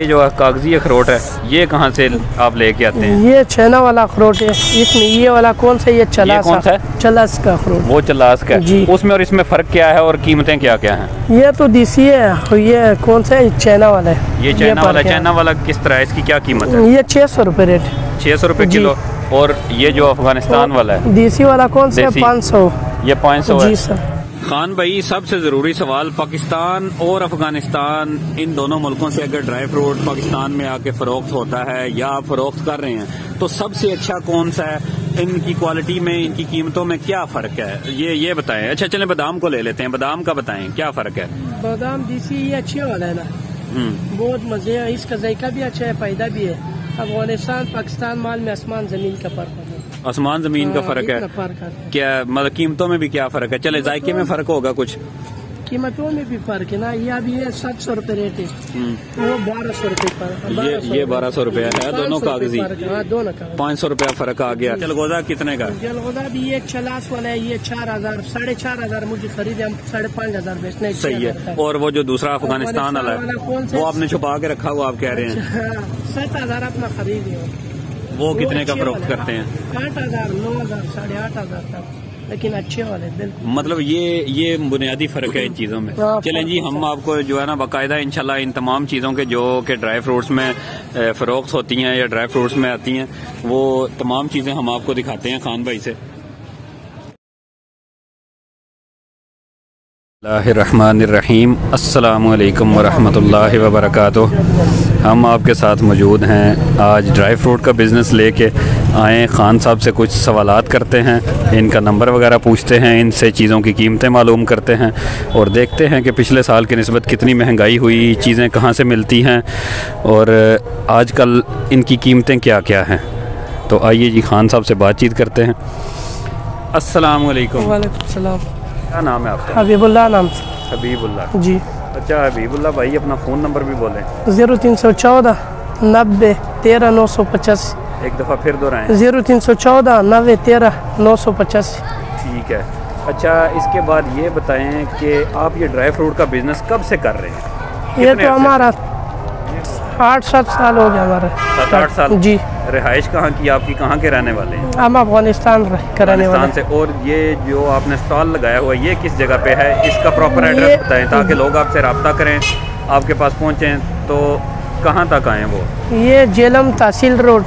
ये जो कागजी अखरोट है ये कहाँ से आप लेके आते हैं? ये छैना वाला अखरोट है। इसमें ये वाला कौन सा? ये चलास है। चलास का अखरोट। वो चलास का जी। उसमें और इसमें फ़र्क क्या है और कीमतें क्या क्या हैं? ये तो देसी है और ये कौन सा है? चाइना वाला है। ये चाइना वाला। चाइना वाला किस तरह है? इसकी क्या कीमत है? ये 600 रुपये रेट। 600 रुपये किलो। और ये जो अफगानिस्तान वाला है देसी वाला कौन सा है? 500। ये 500 है। जी सर। खान भाई, सबसे ज़रूरी सवाल, पाकिस्तान और अफगानिस्तान इन दोनों मुल्कों से अगर ड्राई फ्रूट पाकिस्तान में आके फ़रोख्त होता है या आप फ़रोख्त कर रहे हैं तो सबसे अच्छा कौन सा है? इनकी क्वालिटी में, इनकी कीमतों में क्या फ़र्क है ये बताएं। अच्छा चलें बादाम को ले लेते हैं। बादाम का बताएं क्या फ़र्क है? बादाम देसी ये अच्छे वाला है ना, बहुत मज़े है। इसका जायका भी अच्छा है, फायदा भी है। अफगानिस्तान पाकिस्तान माल में आसमान ज़मीन का फ़र्क है। आसमान ज़मीन का फ़र्क है। क्या मतलब कीमतों में भी क्या फ़र्क है? चले जायके में फ़र्क होगा कुछ, कीमतों में भी फ़र्क है ना। ये अभी ये 700 रुपये रेट है, वो 1200 रुपये पर। ये 1200 रुपया है दोनों कागजी। दोनों का 500 रुपया फ़र्क आ गया। जलगोजा कितने का? जलगोजा भी ये चलास वाला है, ये 4000 4500 मुझे खरीदे, हम 5500 बेचने। सही है। और वो जो दूसरा अफगानिस्तान वाला है वो आपने छुपा के रखा हुआ, आप कह रहे हैं 7000 अपना खरीदे। वो कितने का फरोख्त करते हैं? 8000 9000 8500 तक, लेकिन अच्छे वाले बिल्कुल। मतलब ये बुनियादी फर्क है इन चीज़ों में। चलें जी, हम आपको जो है ना बाकायदा इंशाल्लाह इन तमाम चीज़ों के जो कि ड्राई फ्रूट्स में फ़रोख्त होती हैं या ड्राई फ्रूट्स में आती हैं वो तमाम चीज़ें हम आपको दिखाते हैं खान भाई से। बिस्मिल्लाहिर्रहमानिर्रहीम। अस्सलामु अलैकुम वरहमतुल्लाहि वबरकातुह। हम आपके साथ मौजूद हैं। आज ड्राई फ्रूट का बिज़नेस लेके आए। ख़ान साहब से कुछ सवालात करते हैं, इनका नंबर वगैरह पूछते हैं, इनसे चीज़ों की कीमतें मालूम करते हैं और देखते हैं कि पिछले साल की निस्बत कितनी महंगाई हुई, चीज़ें कहाँ से मिलती हैं और आजकल इनकी कीमतें क्या क्या हैं। तो आइए जी ख़ान साहब से बातचीत करते हैं। अस्सलामु अलैकुम। वालेकुम सलाम। क्या नाम है आपका? हबीबुल्लाह नाम से। हबीबुल्लाह जी। अच्छा हबीबुल्लाह भाई, अपना फ़ोन नंबर भी बोलें। 0314 90 13 985। एक दफ़ा फिर दोहराएं। 0314 90 13 985। ठीक है। अच्छा इसके बाद ये बताएं कि आप ये ड्राई फ्रूट का बिज़नेस कब से कर रहे हैं? ये तो हमारा 8-7 साल हो गया हमारा। 7-8 साल। जी। रिहाइश कहाँ की आपकी? कहाँ के रहने वाले हैं? हम अफगानिस्तान का रहने वाले से। और ये जो आपने स्टॉल लगाया हुआ है ये किस जगह पे है? इसका प्रॉपर एड्रेस बताएं ताकि लोग आपसे रब्ता करें, आपके पास पहुँचें तो कहाँ तक आएँ वो? ये जेलम तहसील रोड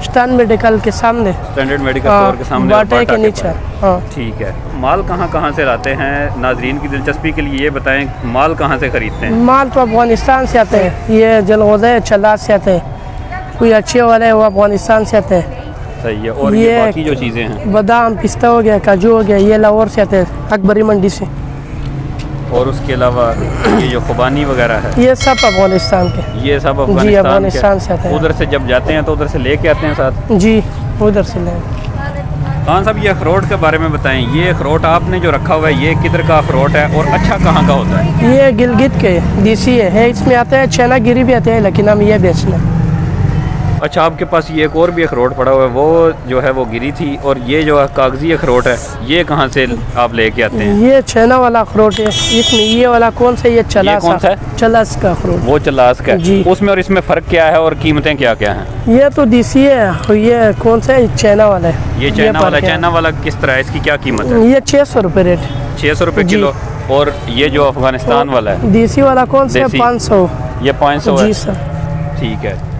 स्टैंड मेडिकल के सामने, स्टैंडर्ड मेडिकल स्टोर के सामने, बाटा के नीचे। हाँ ठीक है। माल कहाँ से लाते हैं? नाजरीन की दिलचस्पी के लिए ये बताएं, माल कहाँ से खरीदते हैं? माल तो अफगानिस्तान से आते हैं। ये जलगोजा चलास से आते हैं, कोई अच्छे वाले वो अफगानिस्तान से आते हैं। सही है। और ये बाकी जो चीज़ें हैं, बादाम पिस्ता हो गया, काजू हो गया, ये लाहौर से आते हैं, अकबरी मंडी से। और उसके अलावा ये जो खुबानी वगैरह है ये सब अफगानिस्तान के। ये सब अफगानिस्तान से आते हैं। उधर से जब जाते हैं तो उधर से लेके आते हैं साथ? जी उधर से ले। खान साहब ये अखरोट के बारे में बताएं। ये अखरोट आपने जो रखा हुआ है ये किधर का अखरोट है और अच्छा कहाँ का होता है? ये गिलगित के देसी है। इसमें आता है छैना गिरी भी आते हैं, लेकिन हम ये बेचना। अच्छा आपके पास ये एक और भी अखरोट पड़ा हुआ है, वो जो है वो गिरी थी। और ये जो कागजी अखरोट है ये कहाँ से आप लेके आते हैं? ये छैना वाला अखरोट है। इसमें ये वाला कौन सा? ये चलास। कौन सा है? चलास का अखरोट। वो चलास का जी। उसमें और इसमें फ़र्क क्या है और कीमतें क्या क्या हैं? ये तो देसी है और ये कौन सा है? चाइना वाला है। ये चाइना वाला। चाइना वाला किस तरह है? इसकी क्या कीमत है? ये 600 रुपये रेट। 600 रुपये किलो। और ये जो अफगानिस्तान वाला है देसी वाला कौन सा है? 500। ये 500 है। जी सर। ठीक है।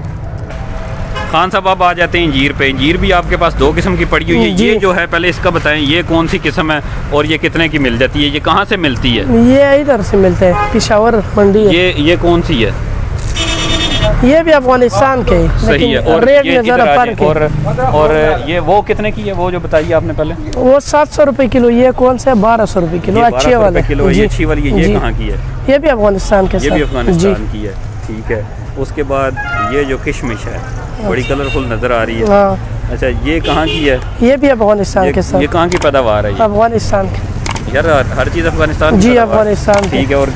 खान साहब आप आ जाते हैं इंजीर पे। इंजीर भी आपके पास 2 किस्म की पड़ी हुई है। ये जो है पहले इसका बताएं, ये कौन सी किस्म है और ये कितने की मिल जाती है? ये कहाँ से मिलती है? ये इधर से मिलते हैं, पिशावर मंडी है। ये कौन सी है? ये भी अफगानिस्तान के। सही है। और रेट में जरा फर्क है। और ये वो कितने की है वो जो बताइए आपने पहले? वो 700 रुपये किलो। ये कौन सा है? 1200 रुपये किलो। अच्छे वाले किलो। ये अच्छी वाली है। ये कहाँ की है? ये भी अफगानिस्तान के। ये भी अफगानिस्तान की है। ठीक है। उसके बाद ये जो किशमिश है बड़ी कलरफुल नजर आ रही है। हाँ। अच्छा ये कहाँ की है? ये भी अफगानिस्तान के साथ। ये कहाँ की पैदावार है? अफगानिस्तान के। यार हर चीज़ अफगानिस्तान। जी अफगानिस्तान। ठीक है। और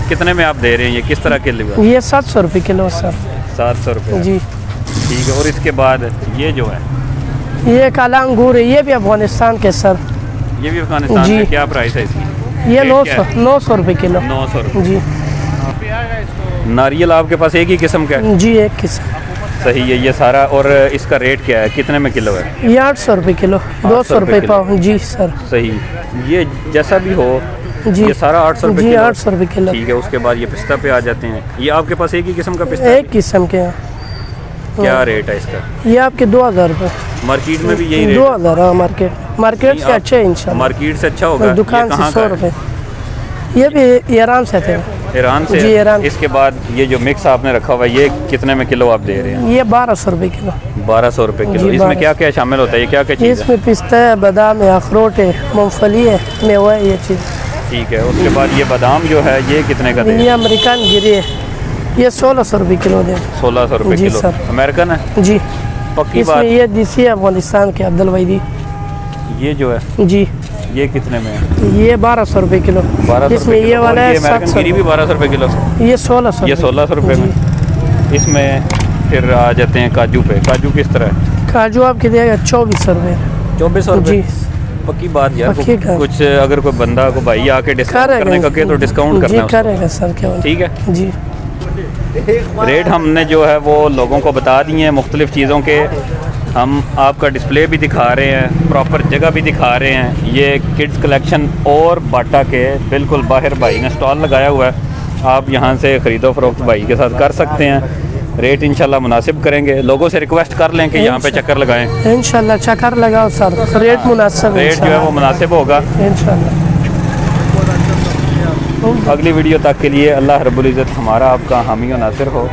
कितने में आप दे रहे हैं? ये किस तरह के लिए? ये 700 रुपये किलो सर। 700 रुपये। जी ठीक है। और इसके बाद ये जो है ये काला अंगूर है। ये भी अफगानिस्तान के सर। ये भी अफगानिस्तान का। क्या प्राइस है इसकी? ये 900 रुपये किलो। 900 रुपये। जी नारियल आपके पास एक ही किस्म का है? जी एक किस्म। सही है। ये सारा, और इसका रेट क्या है, कितने में किलो है? ये 800 रुपये किलो, 200 रुपये पाव। जी सर। सही। ये जैसा भी हो, जी ये सारा 800 रुपये जी किलो? 800 रुपये किलो। ठीक है। उसके बाद ये पिस्ता पे आ जाते हैं। ये आपके पास एक ही किस्म का पिस्ता एक किस्म के हैं। क्या रेट है इसका? ये आपके 2000 रुपये। मार्केट में भी यही रेट है? 2000। हाँ, मार्केट से अच्छे है इंशाल्लाह। मार्केट से अच्छा होगा। दुकान ये से कहाँ 100 का है? रुपये। ये भी ईरान से थे। ईरान से? जी ईरान। इसके बाद ये जो मिक्स आपने रखा हुआ है, ये कितने में किलो आप दे रहे हैं? ये 1200 रुपये किलो। 1200 रुपये किलो। जी, इसमें 1200। क्या क्या शामिल होता है? ये क्या क्या चीज़ है? इसमें पिस्ता है, बादाम है, अखरोट है, मूंगफली है, मेवा है, ये चीज़। ठीक है। उसके बाद ये बादाम जो है, ये कितने का दे? ये अमेरिकन गिरी है, ये 1600 रुपये किलो दे। 1600 रुपये जी किलो। सर। अमेरिकन है? जी। पक्की इसमें बात? ये देसी है अफगानिस्तान के, अब्दुल वहीदी। ये जो है, जी ये कितने में है? ये 1200 रुपये किलो। 1200 इसमें रुपये ये किलो। वाला और है ये अमेरिकन 700। गिरी भी 1200 रुपये किलो? ये 1600। ये 1600 रुपये में। इसमें फिर आ जाते हैं काजू पे। काजू किस तरह है? काजू आपके देगा 2400 रुपये। 2400 जी रुपये? पक्की बात यार। पक्की बात। कुछ अगर कोई बंदा को भाई आके डिस्काउंट करने का कहे तो डिस्काउंट जी करना है करेगा सर। क्या उसको। ठीक है। जी। रेट हमने जो है वो लोगों को बता दिए हैं मुख्तलिफ़ चीज़ों के। हम आपका डिस्प्ले भी दिखा रहे हैं, प्रॉपर जगह भी दिखा रहे हैं। ये किड्स कलेक्शन और बाटा के बिल्कुल बाहर भाई ने स्टॉल लगाया हुआ है। आप यहाँ से ख़रीदो फरोख्त भाई के साथ कर सकते हैं। रेट इंशाल्लाह मुनासिब करेंगे। लोगों से रिक्वेस्ट कर लें कि यहाँ पे चक्कर लगाएं। इंशाल्लाह चक्कर लगाओ सर, रेट मुनासिब। रेट जो है वो मुनासिब होगा इंशाल्लाह। अगली वीडियो तक के लिए अल्लाह रब्बुल इज़्ज़त हमारा आपका हामी और नासिर हो।